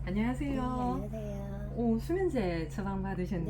안녕하세요. 안녕하세요. 오, 수면제 처방 받으셨네.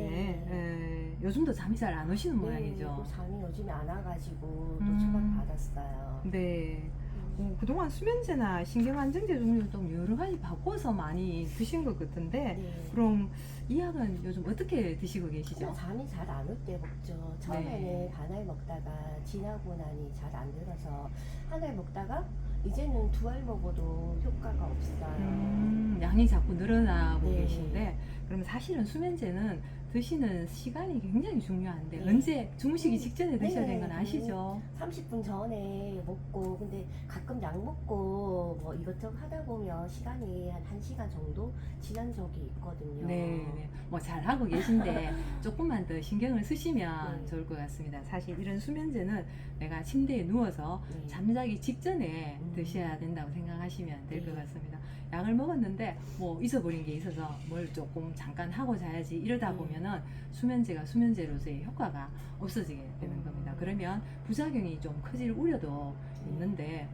네. 요즘도 잠이 잘 안 오시는 네, 모양이죠. 또 잠이 요즘에 안 와가지고 또 처방 음, 받았어요. 네. 음, 그동안 수면제나 신경안정제 종류를 좀 여러 가지 바꿔서 많이 드신 것 같은데, 네. 그럼 이 약은 요즘 어떻게 드시고 그냥 계시죠? 잠이 잘 안 올 때 먹죠. 처음에는 네. 반알 먹다가 지나고 나니 잘 안 들어서 한 알 먹다가 이제는 두 알 먹어도 효과가 없어요. 양이 자꾸 늘어나고 네. 계신데, 그럼 사실은 수면제는 드시는 시간이 굉장히 중요한데, 네. 언제 주무시기 직전에 드셔야 되는 건 네. 아시죠? 30분 전에 먹고, 근데 가끔 약 먹고 뭐 이것저것 하다 보면 시간이 한 1시간 정도 지난 적이 있거든요. 네, 네. 뭐 잘하고 계신데 조금만 더 신경을 쓰시면 네. 좋을 것 같습니다. 사실 이런 수면제는 내가 침대에 누워서 네. 잠자기 직전에 음. 드셔야 된다고 생각하시면 될 것 네. 같습니다. 약을 먹었는데 뭐 잊어버린 게 있어서 뭘 조금 잠깐 하고 자야지 이러다 네. 보면은 수면제가 수면제로서의 효과가 없어지게 되는 겁니다. 그러면 부작용이 좀 커질 우려도 네. 있는데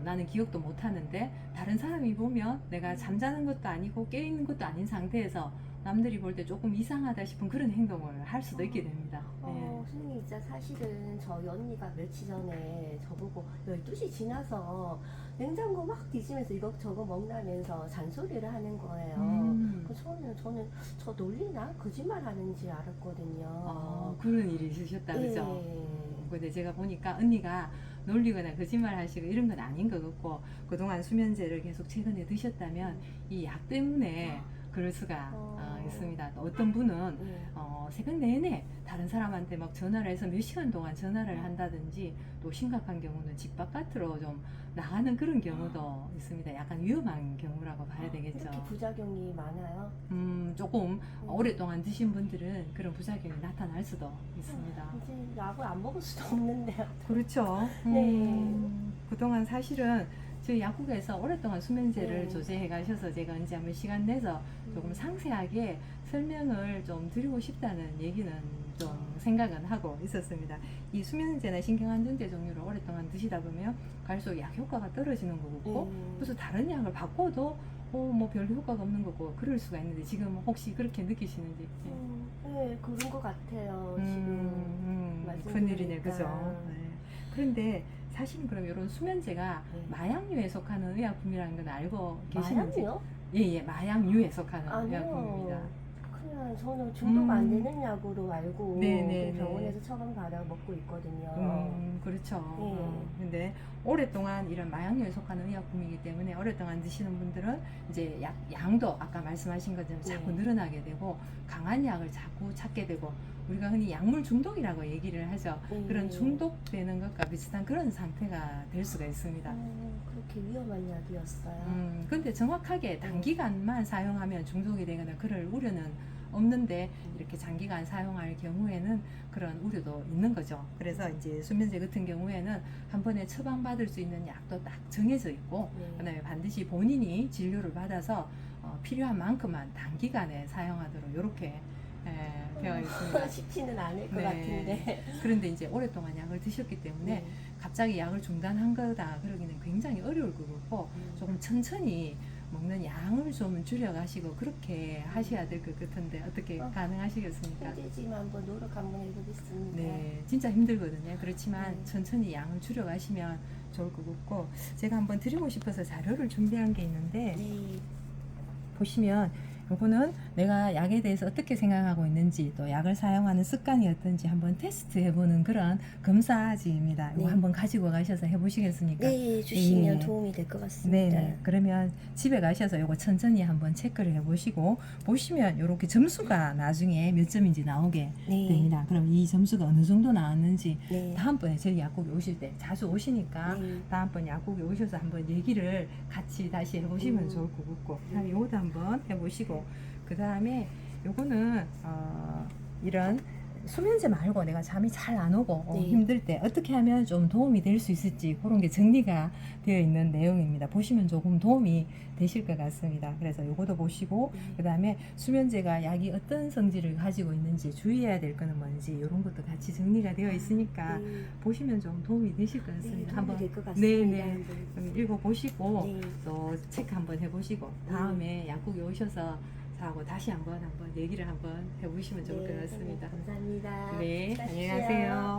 나는 기억도 못 하는데 다른 사람이 보면 내가 잠자는 것도 아니고 깨있는 것도 아닌 상태에서 남들이 볼 때 조금 이상하다 싶은 그런 행동을 할 수도 있게 됩니다. 예. 선생님, 진짜 사실은 저희 언니가 며칠 전에 저보고 12시 지나서 냉장고 막 뒤지면서 이것저것 먹라면서 잔소리를 하는 거예요. 음. 저는 저 놀리나? 거짓말 하는지 알았거든요. 그런 일이 있으셨다, 그죠? 예. 근데 제가 보니까 언니가 놀리거나 거짓말 하시고 이런 건 아닌 것 같고, 그동안 수면제를 계속 최근에 드셨다면 이 약 때문에 그럴 수가 있습니다. 또 어떤 분은 예. 새벽 내내 다른 사람한테 막 전화를 해서 몇 시간 동안 전화를 한다든지, 또 심각한 경우는 집 바깥으로 좀 나가는 그런 경우도 있습니다. 약간 위험한 경우라고 봐야 되겠죠. 이렇게 부작용이 많아요? 조금 오랫동안 드신 분들은 그런 부작용이 나타날 수도 있습니다. 이제 약을 안 먹을 수도 없는데요. 그렇죠. 네. 그동안 사실은 저희 약국에서 오랫동안 수면제를 네. 조제해 가셔서 제가 언제 한번 시간 내서 조금 상세하게 설명을 좀 드리고 싶다는 얘기는 좀 생각은 하고 있었습니다. 이 수면제나 신경안정제 종류를 오랫동안 드시다 보면 갈수록 약 효과가 떨어지는 것 같고, 그래서 다른 약을 바꿔도 뭐 별 효과가 없는 거고 그럴 수가 있는데, 지금 혹시 그렇게 느끼시는지. 네, 그런 것 같아요. 지금 큰일이네, 말씀드리니까. 그죠? 네. 그런데 사실은 그럼 이런 수면제가 네. 마약류에 속하는 의약품이라는 건 알고 계시는지? 마약이요? 예, 예, 마약류에 속하는 의약품입니다. 아니요. 그냥 저는 중독 안 음, 되는 약으로 알고 네, 네, 그 네. 병원에서 처방 받아 먹고 있거든요. 그렇죠. 네. 근데 오랫동안 이런 마약류에 속하는 의약품이기 때문에 오랫동안 드시는 분들은 이제 양도 아까 말씀하신 것처럼 자꾸 네. 늘어나게 되고, 강한 약을 자꾸 찾게 되고, 우리가 흔히 약물 중독이라고 얘기를 하죠. 네. 그런 중독되는 것과 비슷한 그런 상태가 될 수가 있습니다. 그렇게 위험한 약이었어요. 근데 정확하게 단기간만 사용하면 중독이 되거나 그럴 우려는 없는데, 이렇게 장기간 사용할 경우에는 그런 우려도 있는 거죠. 그래서 이제 수면제 같은 경우에는 한 번에 처방받을 수 있는 약도 딱 정해져 있고, 네. 그다음에 반드시 본인이 진료를 받아서 필요한 만큼만 단기간에 사용하도록 이렇게 되어 있습니다. 쉽지는 않을 것 네. 같은데. 그런데 이제 오랫동안 약을 드셨기 때문에 네. 갑자기 약을 중단한 거다 그러기는 굉장히 어려울 것 같고, 조금 천천히 먹는 양을 좀 줄여가시고 그렇게 하셔야 될 것 같은데, 어떻게 가능하시겠습니까? 힘들지만 한번 노력 한번 해보겠습니다. 네, 진짜 힘들거든요. 그렇지만 네. 천천히 양을 줄여가시면 좋을 것 같고, 제가 한번 드리고 싶어서 자료를 준비한 게 있는데, 네. 보시면 요거는 내가 약에 대해서 어떻게 생각하고 있는지, 또 약을 사용하는 습관이 어떤지 한번 테스트 해보는 그런 검사지입니다. 이거 네. 한번 가지고 가셔서 해보시겠습니까? 네, 주시면 예. 도움이 될 것 같습니다. 네네. 그러면 집에 가셔서 요거 천천히 한번 체크를 해보시고, 보시면 요렇게 점수가 나중에 몇 점인지 나오게 네. 됩니다. 그럼 이 점수가 어느 정도 나왔는지 네. 다음번에 저희 약국에 오실 때, 자주 오시니까 네. 다음번 약국에 오셔서 한번 얘기를 같이 다시 해보시면 좋을 것 같고, 그다음에 요것도 한번 해보시고, 그 다음에 요거는 이런 수면제 말고 내가 잠이 잘 안 오고 네. 힘들 때 어떻게 하면 좀 도움이 될 수 있을지 그런 게 정리가 되어 있는 내용입니다. 보시면 조금 도움이 되실 것 같습니다. 그래서 요거도 보시고 그 다음에 수면제가 약이 어떤 성질을 가지고 있는지 주의해야 될 거는 뭔지 이런 것도 같이 정리가 되어 있으니까 네. 보시면 좀 도움이 되실 것 네, 같습니다. 도움이 한번 될것 같습니다. 네네 그럼 읽어보시고 네. 또 체크 한번 해보시고 다음에 약국에 오셔서 저하고 다시 한번 얘기를 한번 해보시면 좋을 것 네, 같습니다. 감사합니다. 네, 가십시오. 안녕히 가세요.